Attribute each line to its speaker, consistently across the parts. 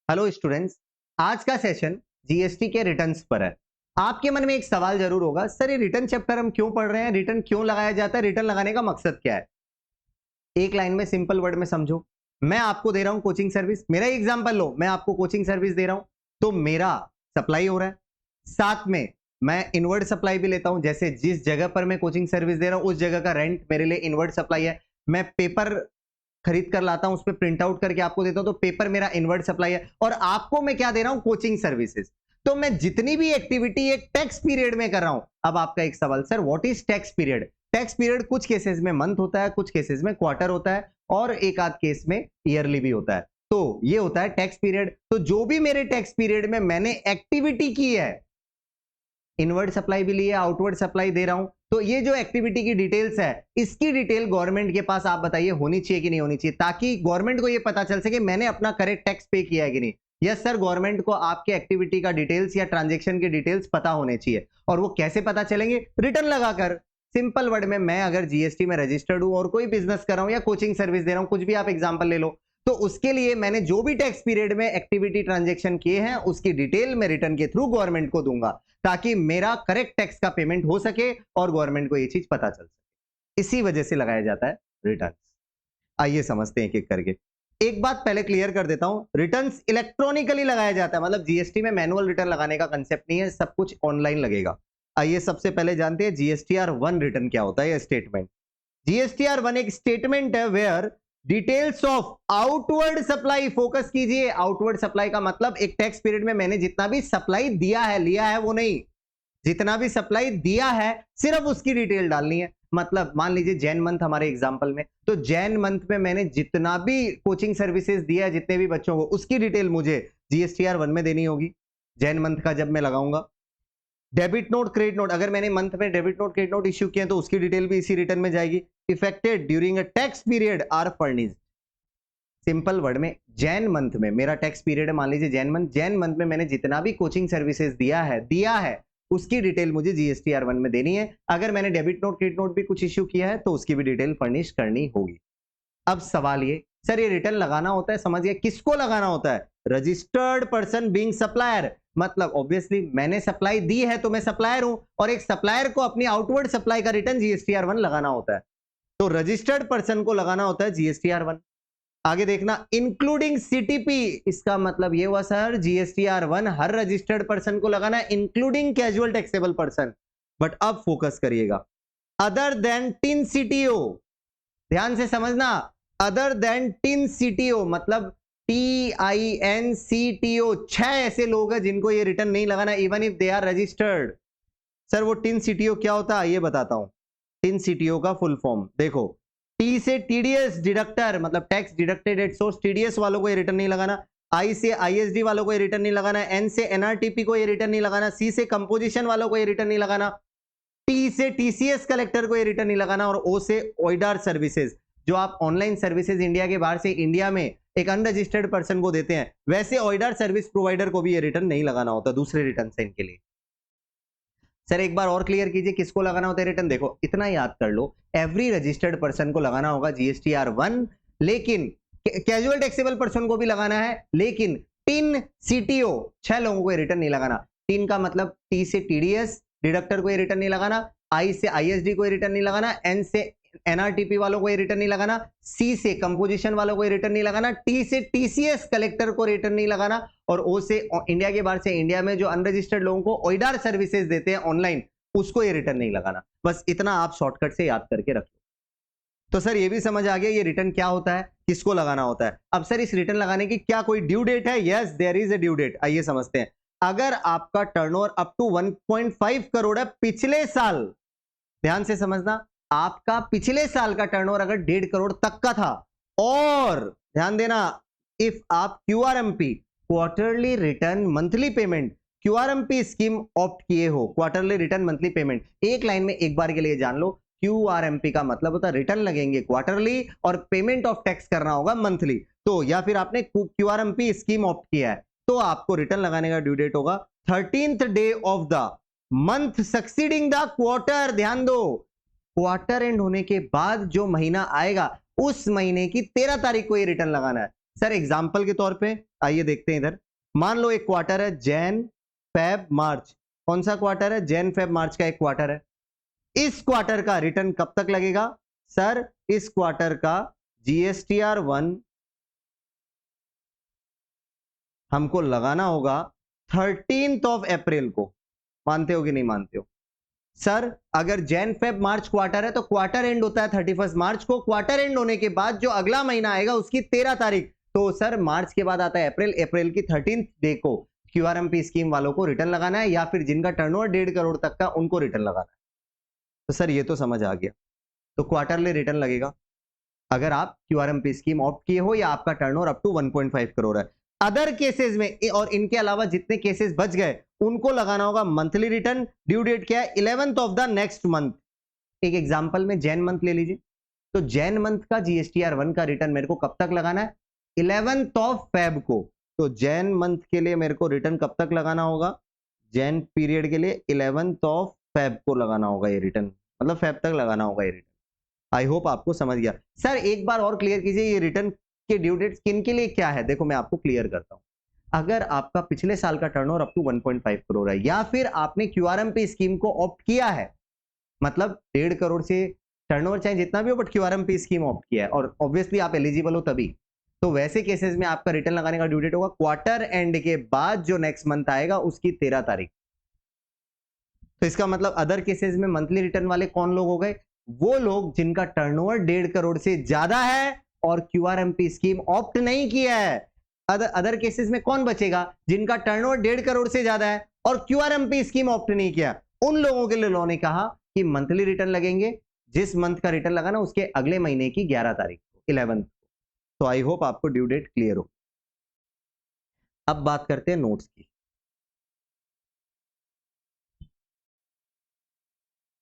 Speaker 1: Hello students, आज का session GST के रिटर्न्स पर है। आपके मन में एक सवाल जरूर होगा, सर ये रिटर्न चैप्टर हम क्यों पढ़ रहे हैं, रिटर्न क्यों लगाया जाता है, रिटर्न लगाने का मकसद क्या है। एक लाइन में सिंपल वर्ड में समझो। मैं आपको दे रहा हूं कोचिंग सर्विस, मेरा एग्जांपल लो, मैं आपको कोचिंग सर्विस दे रहा हूं तो मेरा सप्लाई हो रहा है, साथ में मैं इनवर्ड सप्लाई भी लेता हूं। जैसे जिस जगह पर मैं कोचिंग सर्विस दे रहा हूं उस जगह का रेंट मेरे लिए इनवर्ड सप्लाई है। मैं पेपर खरीद कर लाता हूं, उस पर प्रिंट आउट करके आपको देता हूं तो पेपर मेरा इनवर्ड सप्लाई है। और आपको मैं क्या दे रहा हूं, कोचिंग सर्विसेज। तो मैं जितनी भी एक्टिविटी एक टैक्स पीरियड में कर रहा हूं। अब आपका एक सवाल, sir what is tax period. Tax period कुछ केसेस में मंथ होता है, कुछ केसेस में क्वार्टर होता है और एक आध केस में ईयरली भी होता है। तो ये होता है टैक्स पीरियड। तो जो भी मेरे टैक्स पीरियड में मैंने एक्टिविटी की है, इनवर्ड सप्लाई भी ली है, आउटवर्ड सप्लाई दे रहा हूं, तो ये जो एक्टिविटी की डिटेल्स है, इसकी डिटेल गवर्नमेंट के पास आप बताइए होनी चाहिए कि नहीं होनी चाहिए, ताकि गवर्नमेंट को ये पता चल सके मैंने अपना करेक्ट टैक्स पे किया है कि नहीं। यस सर, गवर्नमेंट को आपके एक्टिविटी का डिटेल्स या ट्रांजेक्शन के डिटेल्स पता होने चाहिए। और वो कैसे पता चलेंगे, रिटर्न लगाकर। सिंपल वर्ड में, मैं अगर जीएसटी में रजिस्टर्ड हूं और कोई बिजनेस कर रहा हूं या कोचिंग सर्विस दे रहा हूं, कुछ भी आप एग्जांपल ले लो, तो उसके लिए मैंने जो भी टैक्स पीरियड में एक्टिविटी ट्रांजेक्शन किए हैं उसकी डिटेल मैं रिटर्न के थ्रू गवर्नमेंट को दूंगा, ताकि मेरा करेक्ट टैक्स का पेमेंट हो सके और गवर्नमेंट को ये चीज पता चल सके। इसी वजह से लगाया जाता है रिटर्न। आइए समझते हैं एक एक करके। एक बात पहले क्लियर कर देता हूं, रिटर्न्स इलेक्ट्रॉनिकली लगाया जाता है, मतलब जीएसटी में मैनुअल रिटर्न लगाने का कंसेप्ट नहीं है, सब कुछ ऑनलाइन लगेगा। आइए सबसे पहले जानते हैं जीएसटीआर 1 रिटर्न क्या होता है, स्टेटमेंट। जीएसटीआर 1 एक स्टेटमेंट है where details of outward supply, focus कीजिए, आउटवर्ड सप्लाई का मतलब एक टैक्स पीरियड में मैंने जितना भी सप्लाई दिया है, लिया है वो नहीं, जितना भी सप्लाई दिया है सिर्फ उसकी डिटेल डालनी है। मतलब मान लीजिए जैन मंथ हमारे एग्जांपल में, तो जैन मंथ में मैंने जितना भी कोचिंग सर्विसेज दिया है जितने भी बच्चों को, उसकी डिटेल मुझे जीएसटीआर 1 में देनी होगी जैन मंथ का जब मैं लगाऊंगा। डेबिट नोट, क्रेडिट नोट, अगर मैंने मंथ में debit note credit note issue किए तो उसकी डिटेल भी इसी रिटर्न में जाएगी। Effected during a tax period are furnished. Simple word में, जैन मंथ में मेरा टैक्स पीरियड है, मान लीजिए जैन मंथ में मैंने जितना भी कोचिंग सर्विसेज दिया है उसकी डिटेल मुझे जीएसटीआर 1 में देनी है। अगर मैंने डेबिट नोट क्रेडिट नोट भी कुछ इश्यू किया है तो उसकी भी डिटेल फर्निश करनी होगी। अब सवाल ये, सर ये रिटर्न लगाना होता है, समझ गया, किसको लगाना होता है, रजिस्टर्ड पर्सन बीइंग सप्लायर। मतलब ऑब्वियसली मैंने सप्लाई दी है तो मैं सप्लायर हूं, और एक सप्लायर को अपनी आउटवर्ड सप्लाई का रिटर्न जीएसटीआर 1 लगाना होता है। तो रजिस्टर्ड पर्सन को लगाना होता है जीएसटीआर 1। आगे देखना, इंक्लूडिंग सीटीपी, इसका मतलब ये हुआ सर जीएसटीआर 1 हर रजिस्टर्ड पर्सन को लगाना है, including casual taxable person. But अब फोकस करिएगा, अदर देन टिन सीटीओ, ध्यान से समझना, अदर देन टिन सीटीओ मतलब TINCTO, 6 ऐसे लोग हैं जिनको ये रिटर्न नहीं लगाना, even if they are registered. Sir वो टिन सीटीओ क्या होता है ये बताता हूं। टिन सीटीओ का फुल फॉर्म देखो, टी से टीडीएस डिडक्टर, मतलब tax deducted at source, TDS वालों को ये रिटर्न नहीं लगाना। आई से आईएसडी वालों को ये रिटर्न नहीं लगाना। एन से एनआरटीपी को ये रिटर्न नहीं लगाना। सी से कंपोजिशन वालों को ये रिटर्न नहीं लगाना। टी से टीसीएस कलेक्टर को ये रिटर्न नहीं लगाना। और ओ से ओइडार सर्विसेज, जो आप ऑनलाइन सर्विसेज इंडिया के बाहर से इंडिया में एक अनरजिस्टर्ड पर्सन को देते हैं, वैसे ओइडार सर्विस प्रोवाइडर को भी ये रिटर्न नहीं लगाना होता, दूसरे रिटर्न से इनके लिए। सर एक बार और क्लियर कीजिए, किसको लगाना होता है रिटर्न। देखो इतना याद कर लो, एवरी रजिस्टर्ड पर्सन को लगाना होगा जीएसटीआर 1, लेकिन कैजुअल टैक्सेबल पर्सन को भी लगाना है, लेकिन टिन सीटीओ 6 लोगों को रिटर्न नहीं लगाना। टिन का मतलब टी से टीडीएस डिडक्टर को रिटर्न नहीं लगाना, आई से आईएसडी को रिटर्न नहीं लगाना, एन से एनआरटीपी वालों को रिटर्न नहीं लगाना, सी से कंपोजिशन वालों को रिटर्न नहीं लगाना, टी से टीसीएस कलेक्टर को रिटर्न नहीं लगाना, और ओ से इंडिया के बाहर से इंडिया में जो अनरजिस्टर्ड लोगों को ओइडार सर्विसेज देते हैं ऑनलाइन, उसको ये रिटर्न नहीं लगाना। बस इतना आप शॉर्टकट से याद करके रखो। तो सर ये भी समझ आ गया ये रिटर्न क्या होता है, किसको लगाना होता है। अब सर इस रिटर्न लगाने की क्या कोई ड्यू डेट है। Yes there is a due date. आइए समझते हैं। अगर आपका टर्नओवर अप टू 1.5 करोड़ है पिछले साल, ध्यान से समझना, आपका पिछले साल का टर्नओवर अगर 1.5 करोड़ तक का था, और ध्यान देना, इफ आप QRMP quarterly return monthly payment QRMP scheme opt किए हो, क्वार्टरली रिटर्न मंथली पेमेंट, एक लाइन में एक बार के लिए जान लो, क्यूआरएमपी का मतलब होता है रिटर्न लगेंगे क्वार्टरली और पेमेंट ऑफ टैक्स करना होगा मंथली। तो या फिर आपने क्यूआरएमपी स्कीम ऑप्ट किया है तो आपको रिटर्न लगाने का ड्यू डेट होगा 13th day of the month succeeding the quarter. ध्यान दो, क्वार्टर एंड होने के बाद जो महीना आएगा उस महीने की 13 तारीख को ये रिटर्न लगाना है। सर एग्जांपल के तौर पे आइए देखते हैं इधर। मान लो एक क्वार्टर है जैन फेब मार्च। कौन सा क्वार्टर है? जैन फेब मार्च का एक क्वार्टर है। इस क्वार्टर का रिटर्न कब तक लगेगा? सर इस क्वार्टर का GSTR1 हमको लगाना होगा 13th ऑफ अप्रैल को। मानते हो कि नहीं मानते हो? सर अगर जैन फेब मार्च क्वार्टर है तो क्वार्टर एंड होता है 31 मार्च को। क्वार्टर एंड होने के बाद जो अगला महीना आएगा उसकी 13 तारीख, तो सर मार्च के बाद आता है अप्रैल। अप्रैल की 13th डे को QRMP स्कीम वालों को रिटर्न लगाना है, या फिर जिनका टर्नओवर 1.5 करोड़ तक का उनको रिटर्न लगाना है। तो सर ये तो समझ आ गया। तो क्वार्टरली रिटर्न लगेगा अगर आप QRMP स्कीम ऑप्ट किए हो या आपका टर्नओवर अप टू 1.5 करोड़ है। अदर केसेस में और इनके अलावा जितने केसेस बच गए उनको लगाना होगा मंथली रिटर्न। ड्यू डेट क्या है? 11th of the next month. एक एग्जांपल में जैन मंथ ले लीजिए, तो जैन मंथ का GSTR1 का रिटर्न मेरे को कब तक लगाना है? 11th ऑफ फेब को। तो जैन मंथ के लिए मेरे को रिटर्न कब तक लगाना होगा? जैन पीरियड के लिए 11th ऑफ फेब को लगाना होगा ये रिटर्न, मतलब फेब तक लगाना होगा ये रिटर्न। आई होप आपको समझ गया। सर एक बार और क्लियर कीजिए, ये रिटर्न के ड्यू डेट्स किन के लिए क्या है? देखो मैं आपको क्लियर करता हूं। अगर आपका पिछले साल का टर्नओवर अप टू 1.5 करोड़ है, या फिर आपने QRMP स्कीम को ऑप्ट किया है, मतलब 1.5 करोड़ से टर्नओवर चाहे जितना भी हो, बट QRMP स्कीम ऑप्ट किया है और ऑब्वियसली आप एलिजिबल हो तभी, तो वैसे केसेस में आपका रिटर्न लगाने का ड्यू डेट होगा क्वार्टर एंड के बाद जो नेक्स्ट मंथ आएगा उसकी 13 तारीख। तो इसका मतलब अदर केसेस में मंथली रिटर्न वाले कौन लोग हो गए? वो लोग जिनका टर्नओवर 1.5 करोड़ से ज्यादा है और QRMP स्कीम ऑप्ट नहीं किया है। अदर केसेस में कौन बचेगा? जिनका टर्नओवर 1.5 करोड़ से ज्यादा है और QRMP स्कीम ऑप्ट नहीं किया। उन लोगों के लिए लॉ ने कहा कि मंथली रिटर्न लगेंगे, जिस मंथ का रिटर्न लगाना उसके अगले महीने की 11 तारीख को, 11th को। तो आई होप आपको ड्यू डेट क्लियर हो। अब बात करते हैं नोट्स की।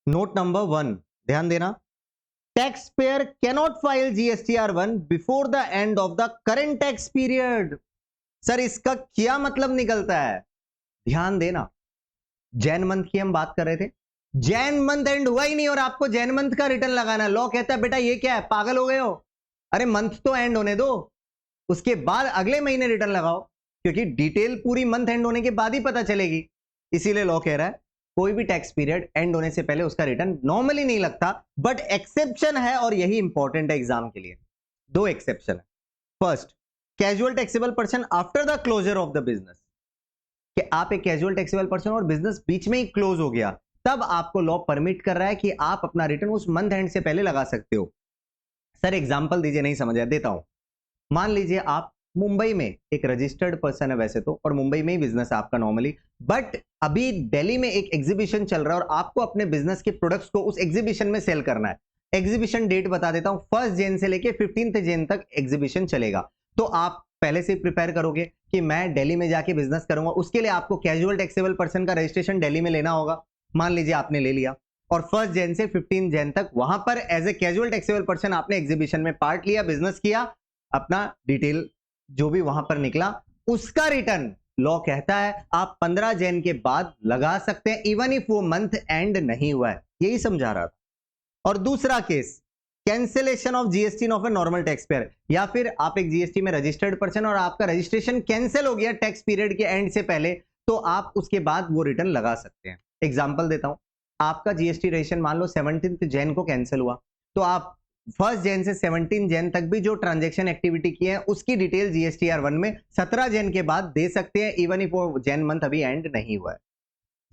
Speaker 1: नोट नंबर 1 ध्यान देना। Taxpayer cannot file GSTR1 before the end of the current tax period। Sir इसका क्या मतलब निकलता है? ध्यान देना, जैन मंथ की हम बात कर रहे थे, जैन मंथ एंड हुआ ही नहीं और आपको जैन मंथ का रिटर्न लगाना है। लॉ कहता है बेटा ये क्या है, पागल हो गए हो? अरे मंथ तो एंड होने दो, उसके बाद अगले महीने रिटर्न लगाओ, क्योंकि डिटेल पूरी मंथ एंड होने के बाद ही पता चलेगी। इसीलिए लॉ कह रहा है कोई भी टैक्स पीरियड एंड होने से पहले उसका रिटर्न नॉर्मली नहीं लगता, बट एक्सेप्शन है और यही इंपॉर्टेंट है एग्जाम के लिए। दो एक्सेप्शन है। First, casual taxable person after the closure of the business, कि आप एक कैजुअल टैक्सेबल पर्सन और बिजनेस बीच में ही क्लोज हो गया, तब आपको लॉ परमिट कर रहा है कि आप अपना रिटर्न उस मंथ एंड से पहले लगा सकते हो। सर एग्जांपल दीजिए, नहीं समझ आया, देता हूं। मान लीजिए आप मुंबई में एक रजिस्टर्ड पर्सन है वैसे तो, और मुंबई में ही बिजनेस है आपका नॉर्मली, बट अभी दिल्ली में एक एग्जीबिशन चल रहा है और आपको अपने बिजनेस के प्रोडक्ट्स को उस एग्जीबिशन में सेल करना है। एग्जीबिशन डेट बता देता हूं, 1 जैन से लेके 15 जैन तक एग्जीबिशन चलेगा। तो आप पहले से प्रिपेयर करोगे कि मैं दिल्ली में जाके बिजनेस करूंगा, उसके लिए आपको कैजुअल टैक्सेबल पर्सन का रजिस्ट्रेशन दिल्ली में लेना होगा। मान लीजिए आपने ले लिया और 1 जैन से 15 जैन तक वहां पर as a casual taxable person आपने एग्जीबिशन में पार्ट लिया, बिजनेस किया, अपना डिटेल जो भी वहां पर निकला उसका रिटर्न लॉ कहता है आप 15 जैन के बाद लगा सकते हैं, इवन इफ वो मंथ एंड नहीं हुआ है। यही समझा रहा था। और दूसरा case, cancellation of GST of a normal tax payer, या फिर आप एक जीएसटी में रजिस्टर्ड पर्सन और आपका रजिस्ट्रेशन कैंसिल हो गया टैक्स पीरियड के एंड से पहले, तो आप उसके बाद वो रिटर्न लगा सकते हैं। एग्जांपल देता हूं, आपका जीएसटी रजिस्ट्रेशन मान लो 17 जैन को कैंसिल हुआ, तो आप 1 जैन से 17 जैन तक भी जो ट्रांजैक्शन एक्टिविटी की है उसकी डिटेल GSTR1 में 17 जैन के बाद दे सकते हैं, इवन इफ वो जैन मंथ अभी एंड नहीं हुआ है।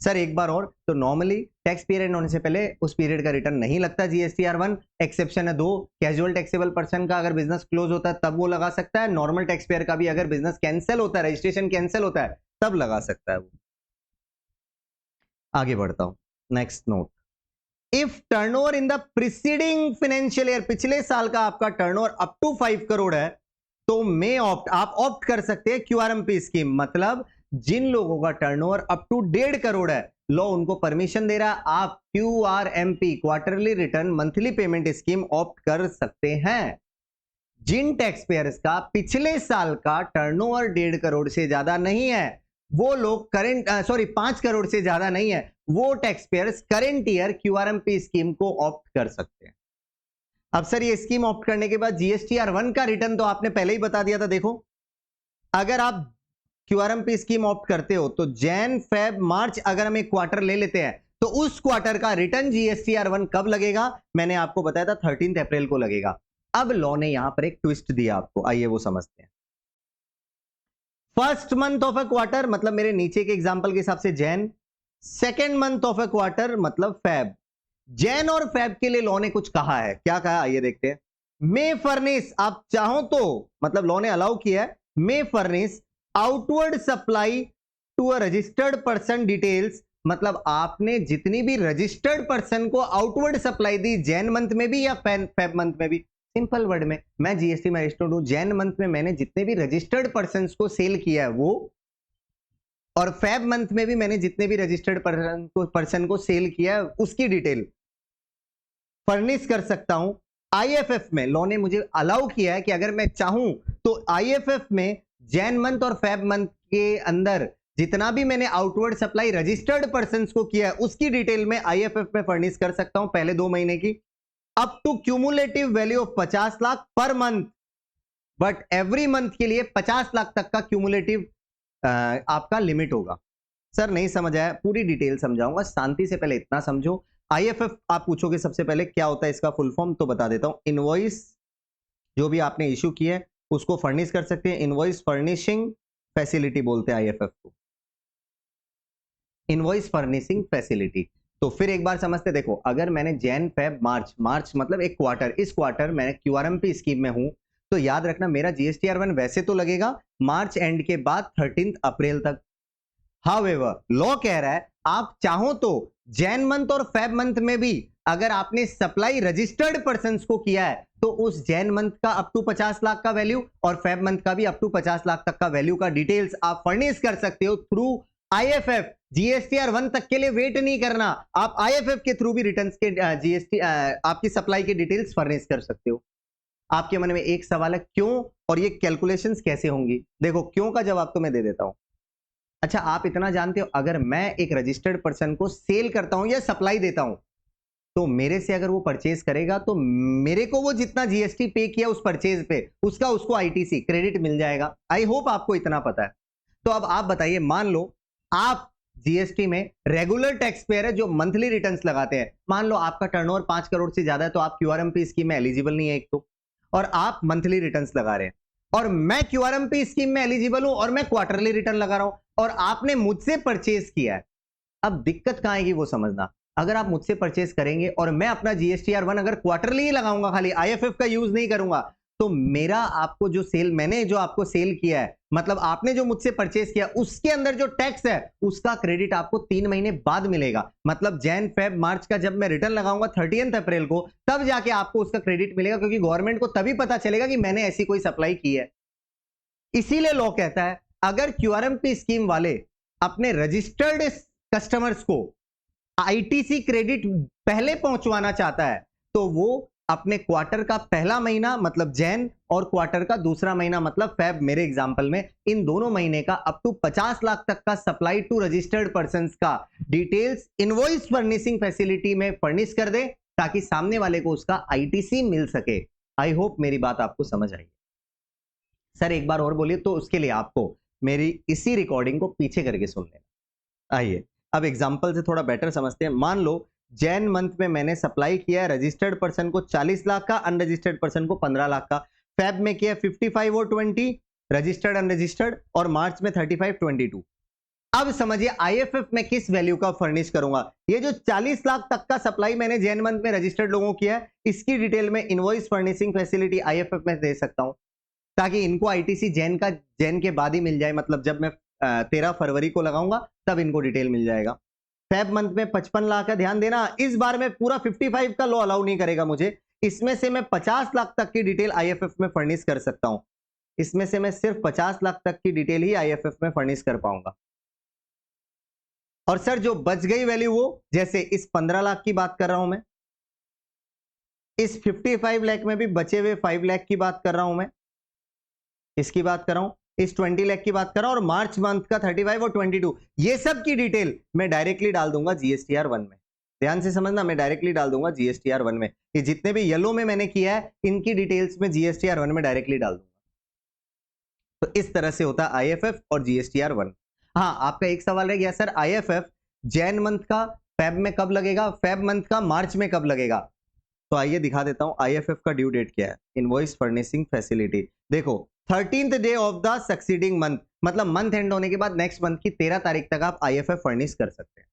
Speaker 1: सर एक बार और, तो नॉर्मली टैक्स पीरियड होने से पहले उस पीरियड का रिटर्न नहीं लगता GSTR1। एक्सेप्शन है 2, कैजुअल टैक्सेबल पर्सन का अगर बिजनेस क्लोज होता है तब वो लगा सकता है, नॉर्मल टैक्स पेयर का भी अगर बिजनेस कैंसिल होता है, रजिस्ट्रेशन कैंसिल होता है, तब लगा सकता है वो। आगे बढ़ता हूं, next note. If turnover in the preceding financial year, पिछले साल का आपका टर्नओवर अप टू 5 करोड़ है, तो मे ऑप्ट, आप ऑप्ट कर सकते हैं QRMP स्कीम। मतलब जिन लोगों का टर्नओवर अप टू 1.5 करोड़ है, लॉ उनको परमिशन दे रहा है, आप QRMP quarterly return monthly payment scheme opt कर सकते हैं। जिन टैक्स पेयर्स का पिछले साल का टर्नओवर 1.5 करोड़ से ज्यादा नहीं है, वो लोग करंट 5 करोड़ से ज्यादा नहीं है, वो tax payers current year QRMP scheme को ऑप्ट कर सकते हैं। अब सर ये स्कीम ऑप्ट करने के बाद GSTR1 का रिटर्न तो आपने पहले ही बता दिया था, देखो अगर आप क्यूआरएमपी स्कीम ऑप्ट करते हो तो जैन फेब मार्च अगर हम एक क्वार्टर ले लेते हैं तो उस क्वार्टर का रिटर्न जीएसटीआर1 कब लगेगा? मैंने आपको बताया था 13 अप्रैल को लगेगा। अब लॉ ने यहां पर एक ट्विस्ट दिया आपको, आइए वो समझते हैं। First month of a quarter मतलब मेरे नीचे के एग्जांपल के हिसाब से Jain, second month of a quarter मतलब फेब। जैन और फेब के लिए लॉ ने कुछ कहा है, क्या कहा आइए देखते हैं। मे फर्निश, आप चाहो तो मतलब लॉ ने अलाउ किया है, may furnish outward supply to a registered person details, मतलब आपने जितनी भी रजिस्टर्ड पर्सन को आउटवर्ड सप्लाई दी जैन मंथ में भी या फेब मंथ में भी। सिंपल वर्ड में मैं जीएसटी में रजिस्टर्ड हूं, जैन मंथ में मैंने जितने भी रजिस्टर्ड पर्सन को सेल किया है वो, और फेब मंथ में भी मैंने जितने भी रजिस्टर्ड पर्सन को सेल किया है उसकी डिटेल फर्निश कर सकता हूं। आईएफएफ में लॉ ने मुझे अलाउ किया है कि अगर मैं चाहूं तो आईएफएफ में जैन मंथ और फेब मंथ के अंदर जितना भी मैंने आउटवर्ड सप्लाई रजिस्टर्ड पर्संस को किया है उसकी डिटेल में आईएफएफ में फर्निश कर सकता हूं पहले 2 महीने की, up to cumulative value of 50 lakh per month. But every month के लिए 50 लाख तक का क्यूमुलेटिव आपका लिमिट होगा। सर नहीं समझ आया, पूरी डिटेल समझाऊंगा, शांति से पहले इतना समझो। आईएफएफ आप पूछोगे सबसे पहले क्या होता है इसका फुल फॉर्म, तो बता देता हूं। इनवॉइस जो भी आपने इशू किया है उसको फर्निश कर सकते हैं, इनवॉइस फर्निशिंग फैसिलिटी बोलते हैं आईएफएफ को, इनवॉइस फर्निशिंग फैसिलिटी। तो फिर एक बार समझते, देखो अगर मैंने जैन फेब मार्च, मार्च मतलब एक क्वार्टर, इस क्वार्टर मैं क्यूआरएमपी स्कीम में हूं तो याद रखना मेरा जीएसटीआर1 वैसे तो लगेगा मार्च एंड के बाद 13 अप्रैल तक। हाउएवर लॉ कह रहा है आप चाहो तो जैन मंथ और फेब मंथ में भी अगर आपने सप्लाई रजिस्टर्ड पर्संस को किया है तो उस जैन मंथ का अप टू 50 लाख का वैल्यू और फेब मंथ का भी अप टू 50 लाख तक का वैल्यू का डिटेल्स आप फर्निश कर सकते हो थ्रू आईएफएफ। जीएसटीआर1 तक के लिए वेट नहीं करना, आप आईएफएफ के थ्रू भी रिटर्न्स के जीएसटी आपकी सप्लाई की डिटेल्स फर्निश कर सकते हो। आपके मन में एक सवाल है क्यों और ये कैलकुलेशंस कैसे होंगी? देखो क्यों का जवाब तो मैं दे देता हूं। अच्छा आप इतना जानते हो अगर मैं एक रजिस्टर्ड पर्सन को सेल करता हूं या सप्लाई देता हूं तो मेरे से अगर वो परचेज करेगा तो मेरे को वो जितना जीएसटी पे किया उस परचेज पे उसका उसको आईटीसी क्रेडिट मिल जाएगा। आई होप आपको इतना पता है। तो अब आप बताइए, मान लो आप जीएसटी में रेगुलर टैक्स पेयर है जो मंथली रिटर्न्स लगाते हैं, मान लो आपका टर्नओवर 5 करोड़ से ज्यादा है तो आप क्यूआरएमपी स्कीम में एलिजिबल नहीं है एक तो, और आप मंथली रिटर्न्स लगा रहे हैं, और मैं क्यूआरएमपी स्कीम में एलिजिबल हूं और मैं क्वार्टरली रिटर्न लगा रहा हूं और आपने मुझसे परचेज किया है। अब दिक्कत कहां आएगी वो समझना, अगर आप मुझसे परचेज करेंगे और मैं अपना जीएसटीआर1 अगर क्वार्टरली ही लगाऊंगा, खाली आईएफएफ का यूज नहीं करूंगा, तो मेरा आपको जो सेल, मैंने जो आपको सेल किया है मतलब आपने जो मुझसे परचेज किया उसके अंदर जो टैक्स है उसका क्रेडिट आपको 3 महीने बाद मिलेगा। मतलब जैन फेब मार्च का जब मैं रिटर्न लगाऊंगा 30 अप्रैल को तब जाके आपको उसका क्रेडिट मिलेगा, क्योंकि गवर्नमेंट को तभी पता चलेगा कि मैंने ऐसी कोई सप्लाई की है। इसीलिए लॉ कहता है अगर क्यूआरएमपी स्कीम वाले अपने रजिस्टर्ड कस्टमर्स को आईटीसी क्रेडिट पहले पहुंचवाना चाहता है तो वो अपने क्वार्टर का पहला महीना मतलब जैन और क्वार्टर का दूसरा महीना मतलब फेब, मेरे एग्जांपल में इन दोनों महीने का अप टू 50 लाख तक का सप्लाई टू रजिस्टर्ड पर्संस का डिटेल्स इनवॉइस फर्निशिंग फैसिलिटी में फर्निश कर दे ताकि सामने वाले को उसका आईटीसी मिल सके। आई होप मेरी बात आपको समझ आई। सर एक बार और बोलिए, तो उसके लिए आपको मेरी इसी रिकॉर्डिंग को पीछे करके सुन लेना। आइए अब एग्जांपल से थोड़ा बेटर समझते हैं। मान लो जैन मंथ में मैंने सप्लाई किया है रजिस्टर्ड पर्सन को 40 लाख का, अनरजिस्टर्ड पर्सन को 15 लाख का। फेब में किया 55 और 20 रजिस्टर्ड अनरजिस्टर्ड, और मार्च में 35 22। अब समझिए आईएफएफ में किस वैल्यू का फर्निश करूंगा। ये जो 40 लाख तक का सप्लाई मैंने जैन मंथ में रजिस्टर्ड लोगों को किया है इसकी डिटेल में इनवॉइस फर्निशिंग फैसिलिटी आईएफएफ में दे सकता हूं ताकि इनको आईटीसी जैन के बाद ही मिल जाए, मतलब जब मैं 13 फरवरी को लगाऊंगा तब इनको डिटेल मिल जाएगा। फेब मंथ में 55 लाख है, ध्यान देना इस बार में पूरा 55 का लॉ अलाउ नहीं करेगा मुझे, इसमें से मैं 50 लाख तक की डिटेल आईएफएफ में फर्निश कर सकता हूं। इसमें से मैं सिर्फ 50 लाख तक की डिटेल ही आईएफएफ में फर्निश कर पाऊंगा। और सर जो बच गई वैल्यू वो, जैसे इस 15 लाख की बात कर रहा हूं मैं, इस 55 लाख में भी बचे हुए 5 लाख की बात कर रहा हूं मैं, इसकी बात कर रहा हूं, इस 20 लाख की बात कर रहा हूं, और मार्च मंथ का 35 और 22 ये सब की डिटेल मैं डायरेक्टली डाल दूंगा जीएसटीआर1 में। ध्यान से समझना, मैं डायरेक्टली डाल दूंगा जीएसटीआर1 में। ये जितने भी येलो में मैंने किया है इनकी डिटेल्स में जीएसटीआर1 में डायरेक्टली डाल दूंगा। तो इस तरह से होता है आईएफएफ और जीएसटीआर 1। हाँ, आपका एक सवाल रह गया सर, आईएफएफ जैन मंथ का फेब में कब लगेगा, फेब मंथ का मार्च में कब लगेगा? तो आइए दिखा देता हूं आईएफएफ का ड्यू डेट क्या है। इनवॉइस फर्निशिंग फैसिलिटी, देखो 13th day of the succeeding month, मतलब मंथ एंड होने के बाद नेक्स्ट मंथ की 13 तारीख तक आप आईएफएफ फर्निश कर सकते हैं।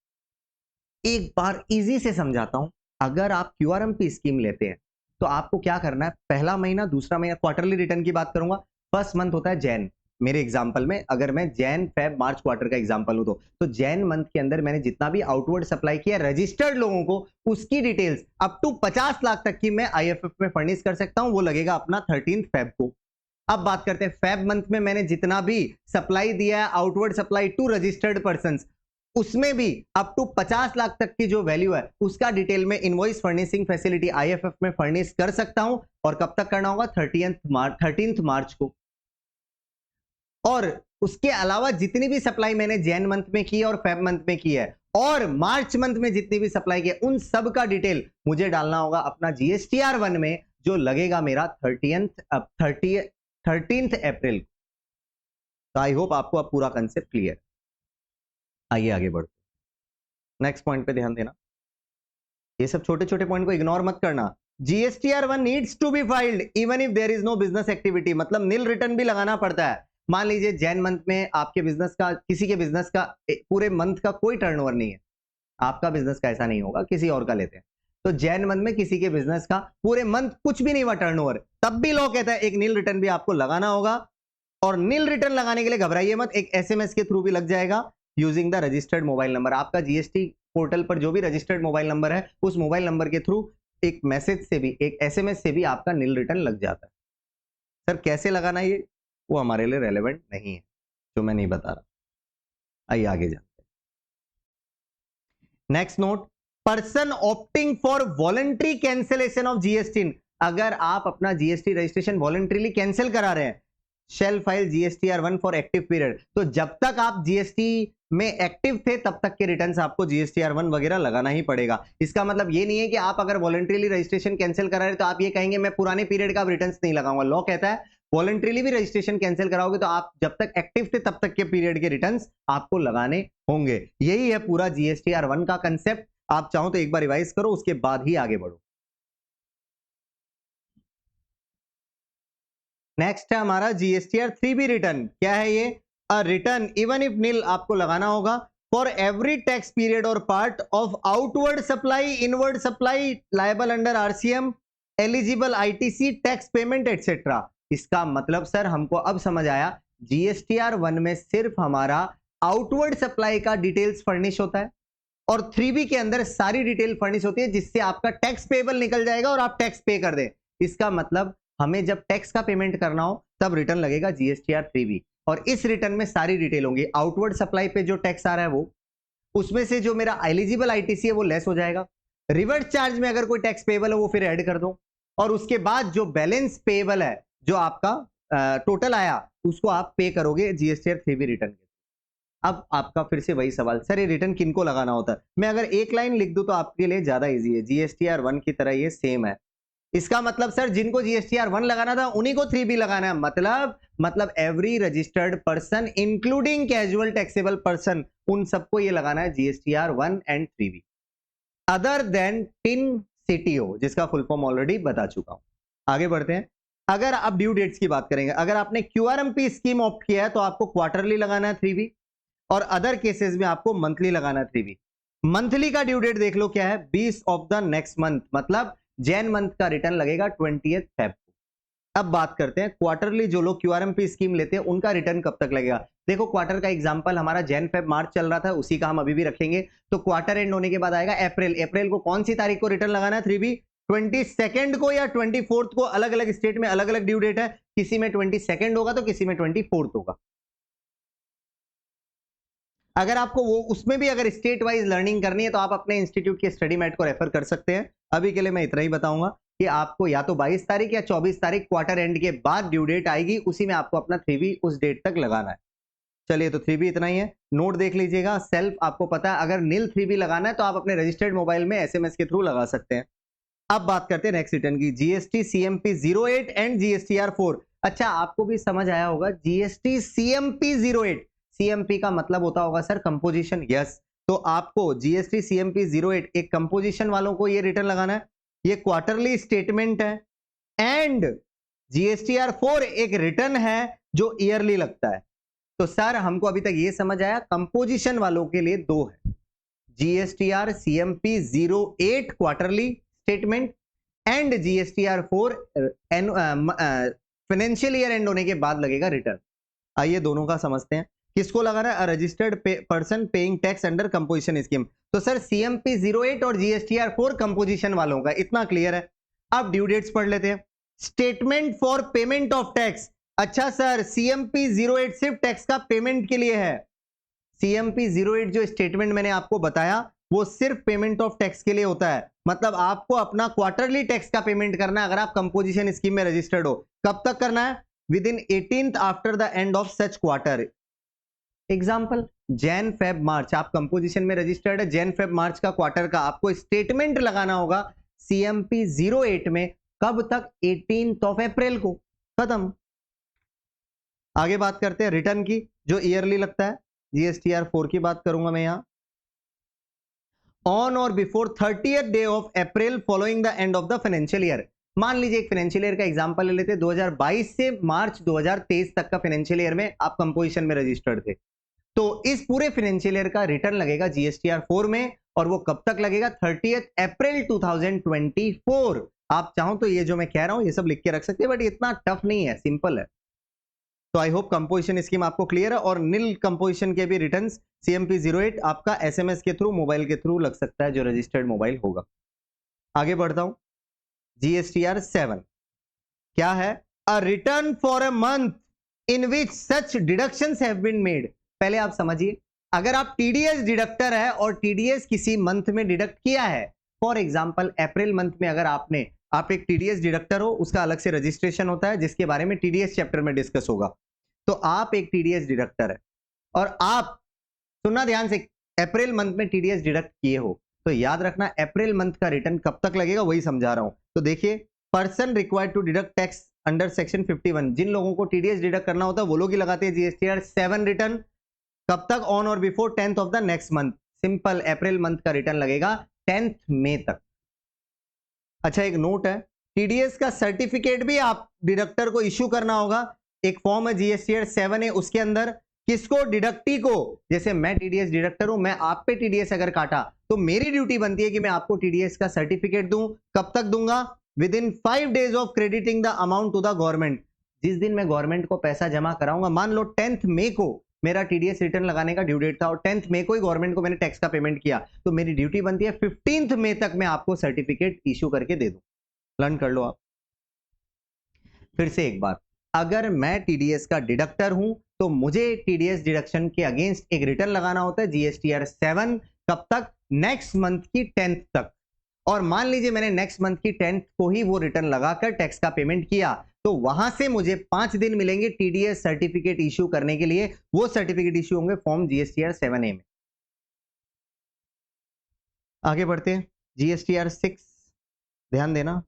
Speaker 1: एक बार इजी से समझाता हूं, अगर आप क्यूआरएमपी स्कीम लेते हैं तो आपको क्या करना है, पहला महीना, दूसरा महीना, क्वार्टरली रिटर्न की बात करूंगा। फर्स्ट मंथ होता है जैन, मेरे एग्जांपल में अगर मैं जैन फेब मार्च क्वार्टर का एग्जांपल हूं तो जैन मंथ के अंदर मैंने जितना भी आउटवर्ड सप्लाई किया रजिस्टर्ड लोगों को, उसकी डिटेल्स अप टू 50 लाख तक की मैं आईएफएफ में फर्निश कर सकता हूं। वो लगेगा अपना 13th फेब को। अब बात करते हैं फेब मंथ में मैंने जितना भी सप्लाई दिया है outward supply to registered person, उसमें भी अप टू 50 लाख तक की जो वैल्यू है उसका डिटेल में इनवॉइस फर्निशिंग फैसिलिटी आईएफएफ में फर्निश कर सकता हूं। और कब तक करना होगा, 13th मार्च को। और उसके अलावा जितनी भी सप्लाई मैंने जैन मंथ में की है और फेब मंथ में की है और मार्च मंथ में जितनी भी सप्लाई की है, उन सब का डिटेल मुझे डालना होगा अपना जीएसटीआर 1 में, जो लगेगा मेरा 13th अप्रैल को। तो आई होप आपको अब पूरा कंसेप्ट क्लियर। आइए आगे बढ़ते, नेक्स्ट पॉइंट पे ध्यान देना। ये सब छोटे छोटे पॉइंट को इग्नोर मत करना। GSTR 1 needs to be filed even if there is no business activity, मतलब नील रिटर्न भी लगाना पड़ता है। मान लीजिए जैन मंथ में आपके बिजनेस का, किसी के बिजनेस का पूरे मंथ का कोई टर्नओवर नहीं है, आपका बिजनेस का ऐसा नहीं होगा, किसी और का लेते हैं, तो जैन मंथ में किसी के बिजनेस का पूरे मंथ कुछ भी नहीं हुआ टर्नओवर, तब भी लॉ कहता है एक नील रिटर्न भी आपको लगाना होगा। और नील रिटर्न लगाने के लिए घबराइए मत, एक एसएमएस के थ्रू भी लग जाएगा using the registered mobile number. आपका जीएसटी पोर्टल पर जो भी रजिस्टर्ड मोबाइल नंबर है, उस मोबाइल नंबर के थ्रू एक मैसेज से भी, एक एसएमएस से भी आपका नील रिटर्न लग जाता है। सर कैसे लगाना, ये वो हमारे लिए रेलेवेंट नहीं है, जो मैं नहीं बता रहा। आइए आगे जाते हैं। Next note, person opting for voluntary cancellation of GST, अगर आप अपना जीएसटी रजिस्ट्रेशन वॉलंटरीली कैंसिल करा रहे हैं, shall file GSTR 1 for active period. तो जब तक आप जीएसटी में एक्टिव थे तब तक के रिटर्न्स आपको जीएसटीआर 1 वगैरह लगाना ही पड़ेगा। इसका मतलब ये नहीं है कि आप अगर वॉलंटरीली रजिस्ट्रेशन कैंसिल करा रहे तो आप ये कहेंगे मैं पुराने पीरियड का रिटर्न्स नहीं लगाऊंगा। लॉ कहता है वॉलंटरीली भी रजिस्ट्रेशन कैंसिल कराओगे तो आप जब तक एक्टिव थे तब तक के पीरियड के रिटर्न्स आपको लगाने होंगे। यही है पूरा जीएसटीआर 1 का कंसेप्ट। आप चाहो तो एक बार रिवाइज करो, उसके बाद ही आगे बढ़ो। नेक्स्ट है हमारा जीएसटीआर 3B रिटर्न। क्या है ये? अ रिटर्न इवन इफ नील आपको लगाना होगा फॉर एवरी टैक्स पीरियड और part of outward supply, inward supply, liable under RCM, eligible ITC, tax payment etcetera. इसका मतलब सर हमको अब समझ आया, जीएसटीआर 1 में सिर्फ हमारा आउटवर्ड सप्लाई का डिटेल्स फर्निश होता है और 3B के अंदर सारी डिटेल फर्निश होती है, जिससे आपका टैक्स पेबल निकल जाएगा और आप टैक्स पे कर दें। इसका मतलब हमें जब टैक्स का पेमेंट करना हो तब रिटर्न लगेगा जीएसटीआर 3B, और इस रिटर्न में सारी डिटेल होंगी। आउटवर्ड सप्लाई पे जो टैक्स आ रहा है वो, उसमें से जो मेरा एलिजिबल आईटीसी है वो लेस हो जाएगा। रिवर्स चार्ज में अगर कोई टैक्स पेबल है वो फिर ऐड कर दो, और उसके बाद जो बैलेंस पेबल है, जो आपका टोटल आया, उसको आप पे करोगे जीएसटीआर 3B रिटर्न के। अब आपका फिर से वही सवाल, सर ये रिटर्न किनको लगाना होता है? मैं अगर एक लाइन लिख दूं तो आपके लिए ज्यादा इजी है। जीएसटीआर 1 की तरह ये सेम है। इसका मतलब सर जिनको जीएसटीआर 1 लगाना था उन्हीं को 3B लगाना है। मतलब every registered person including casual taxable person, उन सबको ये लगाना है GSTR 1 and 3B, other than tin CTO, जिसका फुल फॉर्म ऑलरेडी बता चुका हूं। आगे बढ़ते हैं। अगर आप ड्यू डेट्स की बात करेंगे, अगर आपने क्यूआरएमपी स्कीम ऑप्ट किया है तो आपको क्वार्टरली लगाना है 3B, और अदर केसेस में आपको मंथली लगाना है 3B। मंथली का ड्यू डेट देख लो क्या है, 20 ऑफ द नेक्स्ट मंथ, मतलब जैन मंथ का रिटर्न लगेगा 20th फेब को। अब बात करते हैं क्वार्टरली, जो लोग क्यूआरएमपी स्कीम लेते हैं उनका रिटर्न कब तक लगेगा। देखो क्वार्टर का एग्जांपल हमारा जैन फेब मार्च चल रहा था, उसी का हम अभी भी रखेंगे। तो क्वार्टर एंड होने के बाद आएगा अप्रैल। अप्रैल को कौन सी तारीख को रिटर्न लगाना है 3B? 22 को या 24 को। अलग अलग स्टेट में अलग अलग ड्यू डेट है, किसी में 22 होगा तो किसी में 24 होगा। अगर आपको वो उसमें भी अगर स्टेट वाइज लर्निंग करनी है तो आप अपने इंस्टीट्यूट के स्टडी मैट को रेफर कर सकते हैं। अभी के लिए मैं इतना ही बताऊंगा कि आपको या तो 22 तारीख या 24 तारीख क्वार्टर एंड के बाद ड्यू डेट आएगी, उसी में आपको अपना 3B उस डेट तक लगाना है। चलिए तो 3B इतना ही है, नोट देख लीजिएगा। सेल्फ आपको पता है, अगर नील 3B लगाना है तो आप अपने रजिस्टर्ड मोबाइल में एसएमएस के थ्रू लगा सकते हैं। अब बात करते हैं नेक्स्ट रिटर्न की, जीएसटी CMP 08 एंड जीएसटीआर 4। अच्छा, आपको भी समझ आया होगा जीएसटी सीएमपी 08, सीएमपी का मतलब होता होगा सर कंपोजिशन। यस, तो आपको जीएसटी सीएमपी 08 एक कंपोजिशन वालों को ये रिटर्न लगाना है, ये क्वार्टरली स्टेटमेंट है, एंड जीएसटीआर 4 एक रिटर्न है जो ईयरली लगता है। तो सर हमको अभी तक ये समझ आया कंपोजिशन वालों के लिए दो है, GSTR CMP 08 quarterly statement and GSTR 4 financial year and होने के बाद लगेगा रिटर्न। आइए दोनों का समझते हैं। किसको लगाना है? Registered person paying tax under composition scheme. तो सर सीएमपी 08 और जीएसटीआर 4 कंपोजिशन वालों का इतना क्लियर है। अब ड्यू डेट्स पढ़ लेते हैं। Statement for payment of tax. अच्छा सर, सीएमपी 08 सिर्फ टैक्स का पेमेंट के लिए है। सीएमपी 08 जो स्टेटमेंट मैंने आपको बताया वो सिर्फ पेमेंट ऑफ टैक्स के लिए होता है। मतलब आपको अपना क्वार्टरली टैक्स का पेमेंट करना है अगर आप कंपोजिशन स्कीम में रजिस्टर्ड हो। कब तक करना है? With in 18th after the end of such quarter. Example, Jan Feb March, आप कंपोजिशन में रजिस्टर्ड है, जैन फेब मार्च का क्वार्टर का आपको स्टेटमेंट लगाना होगा सीएमपी 08 में। कब तक? 18th ऑफ अप्रैल को। खत्म। आगे बात करते हैं रिटर्न की जो ईयरली लगता है। जीएसटीआर 4 की बात करूंगा मैं यहां। ऑन और before 30th day of April following the end of the financial year. मान लीजिए एक फाइनेंशियल ईयर का एग्जांपल ले लेते हैं, 2022 से मार्च 2023 तक का फाइनेंशियल ईयर में आप कंपोजिशन में रजिस्टर्ड थे। तो इस पूरे फाइनेंशियल ईयर का रिटर्न लगेगा जीएसटीआर 4 में, और वो कब तक लगेगा? 30th अप्रैल 2024। आप चाहो तो ये जो मैं कह रहा हूं ये सब लिख के रख सकते हैं, बट इतना टफ नहीं है, सिंपल है। तो आई होप कंपोजिशन स्कीम आपको क्लियर है, और नील कंपोजिशन के भी रिटर्न्स सीएमपी 08 आपका एसएमएस के थ्रू, मोबाइल के थ्रू लग सकता है जो रजिस्टर्ड मोबाइल होगा। आगे बढ़ता हूं। जीएसटीआर 7 क्या है? A return for a month in which such deductions have been made. पहले आप समझिए, अगर आप टीडीएस डिडक्टर है और टीडीएस किसी मंथ में डिडक्ट किया है, फॉर एग्जांपल अप्रैल मंथ में अगर आप एक टीडीएस डिडक्टर हो, उसका अलग से रजिस्ट्रेशन होता है जिसके बारे में टीडीएस चैप्टर में डिस्कस होगा। तो आप एक टीडीएस डिडक्टर है और आप, सुनना ध्यान से, अप्रैल मंथ में टीडीएस डिडक्ट किए हो, तो याद रखना अप्रैल मंथ का रिटर्न कब तक लगेगा वही समझा रहा हूं। तो देखिए, person required to deduct tax under section 51, जिन लोगों को टीडीएस डिडक्ट करना होता है वो लोग ही लगाते हैं जीएसटीआर 7 रिटर्न। कब तक? ऑन और before 10th of the next month. Simple, April month का रिटर्न लगेगा 10th मई तक। अच्छा, एक नोट है, टीडीएस का सर्टिफिकेट भी आप डिडक्टर को इश्यू करना होगा। एक फॉर्म है जीएसटीआर 7 है, उसके अंदर किसको? डिडक्टी को। जैसे मैं टीडीएस डिडक्टर हूं, मैं आप पे टीडीएस अगर काटा तो मेरी ड्यूटी बनती है कि मैं आपको टीडीएस का सर्टिफिकेट दूं। कब तक दूंगा? Within 5 days of crediting the amount to the government. जिस दिन मैं गवर्नमेंट को पैसा जमा कराऊंगा, मान लो 10th मई को मेरा टीडीएस रिटर्न लगाने का ड्यू डेट था और 10th मई को ही गवर्नमेंट को मैंने टैक्स का पेमेंट किया, तो मेरी ड्यूटी बनती है 15th मई तक मैं आपको सर्टिफिकेट इश्यू करके दे दूं। लर्न कर लो आप। फिर से एक बार, अगर मैं टीडीएस का डिडक्टर हूं तो मुझे टीडीएस डिडक्शन के अगेंस्ट एक रिटर्न लगाना होता है जीएसटीआर 7। कब तक? नेक्स्ट मंथ की 10th तक। और मान लीजिए मैंने नेक्स्ट मंथ की 10th को ही वो रिटर्न लगाकर टैक्स का पेमेंट किया, तो वहां से मुझे 5 दिन मिलेंगे टीडीएस सर्टिफिकेट इश्यू करने के लिए। वो सर्टिफिकेट इश्यू होंगे फॉर्म जीएसटीआर 7A में। आगे बढ़ते हैं। जीएसटीआर 6, ध्यान देना